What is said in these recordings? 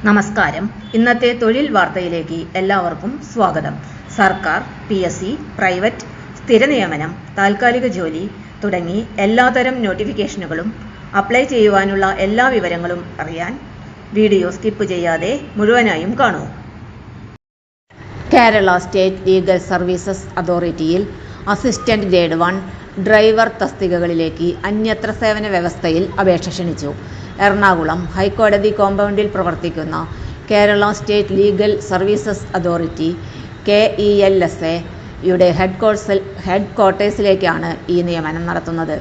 നമസ്കാരം. ഇന്നത്തെ തൊഴിൽ വാർത്തയിലേക്ക് എല്ലാവർക്കും സ്വാഗതം. സർക്കാർ, PSC, പ്രൈവറ്റ്, സ്ഥിര നിയമനം, താൽക്കാലിക ജോലി തുടങ്ങി എല്ലാതരം നോട്ടിഫിക്കേഷനുകളും അപ്ലൈ ചെയ്യുവാനുള്ള എല്ലാ വിവരങ്ങളും അറിയാൻ വീഡിയോ സ്കിപ്പ് ചെയ്യാതെ മുഴുവനായും കാണൂ. കേരള സ്റ്റേറ്റ് ലീഗൽ സർവീസസ് അതോറിറ്റിയിൽ അസിസ്റ്റന്റ് ഗ്രേഡ് 1 ഡ്രൈവർ തസ്തികകളിലേക്ക് അന്യത്ര സേവന വ്യവസ്ഥയിൽ അപേക്ഷ ക്ഷണിച്ചു. എറണാകുളം ഹൈക്കോടതി കോമ്പൗണ്ടിൽ പ്രവർത്തിക്കുന്ന Kerala state legal services authority KELSA യുടെ ഹെഡ് ക്വാർട്ടേഴ്സിലേക്കാണ് ഈ നിയമനം നടത്തുന്നത്.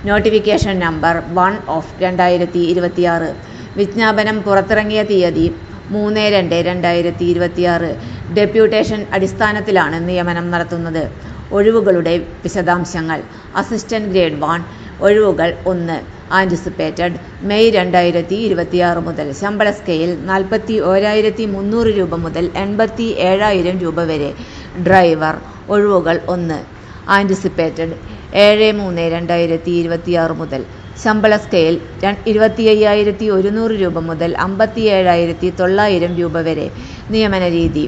Notification number 1/2026. വിജ്ഞാപനം പുറത്തിറങ്ങിയ തീയതി 3/2/2026. ഡെപ്യൂട്ടേഷൻ അടിസ്ഥാനത്തിലാണ് നിയമനം നടത്തുന്നത്. ഒഴിവുകളുടെ വിശദാംശങ്ങൾ. അസിസ്റ്റന്റ് ഗ്രേഡ് 1 ഒഴിവുകൾ 1. ആൻറ്റിസിപ്പേറ്റഡ് മെയ് 2026 മുതൽ. ശമ്പള സ്കെയിൽ 41,300 രൂപ മുതൽ 87,000 രൂപ വരെ. ഡ്രൈവർ ഒഴിവുകൾ 1. ആൻറ്റിസിപ്പേറ്റഡ് 7/3/2026 മുതൽ. ശമ്പള സ്കെയിൽ 25,100 രൂപ മുതൽ 57,900 രൂപ വരെ. നിയമന രീതി.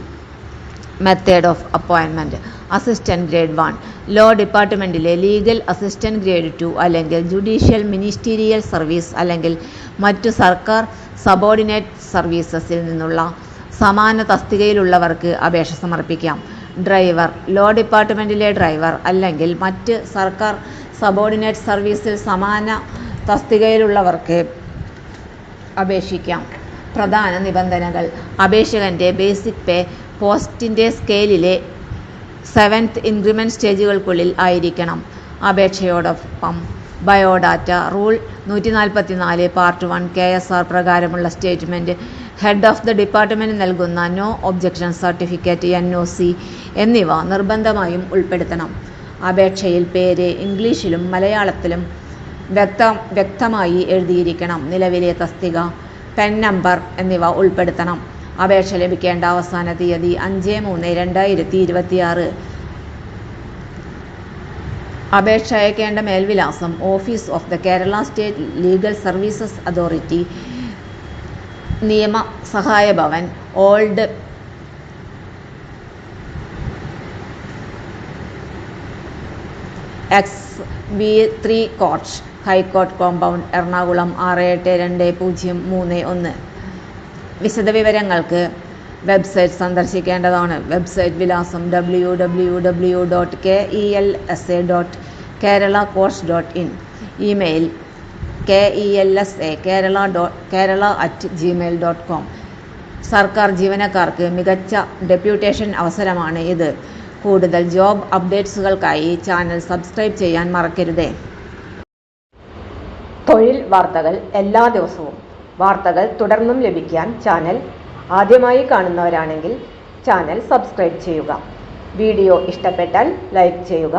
Method of appointment. Assistant grade 1 law ഡിപ്പാർട്ട്മെൻറ്റിലെ ലീഗൽ അസിസ്റ്റന്റ് ഗ്രേഡ് 2 അല്ലെങ്കിൽ ജുഡീഷ്യൽ മിനിസ്റ്റീരിയൽ സർവീസ് അല്ലെങ്കിൽ മറ്റു സർക്കാർ സബോർഡിനേറ്റ് സർവീസസിൽ നിന്നുള്ള സമാന തസ്തികയിലുള്ളവർക്ക് അപേക്ഷ സമർപ്പിക്കാം. ഡ്രൈവർ ലോ ഡിപ്പാർട്ട്മെൻറ്റിലെ ഡ്രൈവർ അല്ലെങ്കിൽ മറ്റ് സർക്കാർ സബോർഡിനേറ്റ് സർവീസിൽ സമാന തസ്തികയിലുള്ളവർക്ക് അപേക്ഷിക്കാം. പ്രധാന നിബന്ധനകൾ. അപേക്ഷകൻ്റെ ബേസിക് പേ പോസ്റ്റിൻ്റെ സ്കെയിലിലെ 7th ഇൻക്രിമെൻറ്റ് സ്റ്റേജുകൾക്കുള്ളിൽ ആയിരിക്കണം. അപേക്ഷയോടൊപ്പം ബയോഡാറ്റ. റൂൾ 144 പാർട്ട് 1 KSR പ്രകാരമുള്ള statement, head of the department നൽകുന്ന നോ ഒബ്ജക്ഷൻ സർട്ടിഫിക്കറ്റ് NOC എന്നിവ നിർബന്ധമായും ഉൾപ്പെടുത്തണം. അപേക്ഷയിൽ പേര് ഇംഗ്ലീഷിലും മലയാളത്തിലും വ്യക്തമായി എഴുതിയിരിക്കണം. നിലവിലെ തസ്തിക, പെൻ നമ്പർ എന്നിവ ഉൾപ്പെടുത്തണം. അപേക്ഷ ലഭിക്കേണ്ട അവസാന തീയതി 5/3/2026. അപേക്ഷ അയക്കേണ്ട മേൽവിലാസം: office of the Kerala state legal services authority, Niyama Sahaya Bhavan, old XV3 court, high court compound, Ernakulam 682031. വിശദവിവരങ്ങൾക്ക് വെബ്സൈറ്റ് സന്ദർശിക്കേണ്ടതാണ്. വെബ്സൈറ്റ് വിലാസം www.kelsa.kerala.courts.in. Email kelsa@gmail.com. സർക്കാർ ജീവനക്കാർക്ക് മികച്ച ഡെപ്യൂട്ടേഷൻ അവസരമാണ് ഇത്. കൂടുതൽ ജോബ് അപ്ഡേറ്റ്സുകൾക്കായി ചാനൽ സബ്സ്ക്രൈബ് ചെയ്യാൻ മറക്കരുത്. തൊഴിൽ വാർത്തകൾ എല്ലാ ദിവസവും. വാർത്തകൾ തുടർന്നും ലഭിക്കാൻ ചാനൽ ആദ്യമായി കാണുന്നവരാണെങ്കിൽ ചാനൽ സബ്സ്ക്രൈബ് ചെയ്യുക. വീഡിയോ ഇഷ്ടപ്പെട്ടാൽ ലൈക്ക് ചെയ്യുക.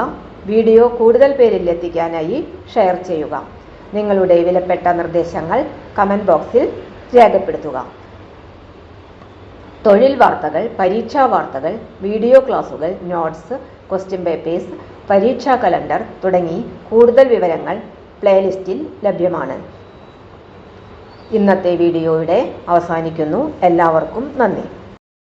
വീഡിയോ കൂടുതൽ പേരിൽ എത്തിക്കാനായി ഷെയർ ചെയ്യുക. നിങ്ങളുടെ വിലപ്പെട്ട നിർദ്ദേശങ്ങൾ കമൻറ്റ് ബോക്സിൽ രേഖപ്പെടുത്തുക. തൊഴിൽ വാർത്തകൾ, പരീക്ഷാ വാർത്തകൾ, വീഡിയോ ക്ലാസുകൾ, നോട്ട്സ്, ക്വസ്റ്റ്യൻ പേപ്പേഴ്സ്, പരീക്ഷാ കലണ്ടർ തുടങ്ങി കൂടുതൽ വിവരങ്ങൾ പ്ലേലിസ്റ്റിൽ ലഭ്യമാണ്. ഇന്നത്തെ വീഡിയോയുടെ അവസാനിക്കുന്നു. എല്ലാവർക്കും നന്ദി.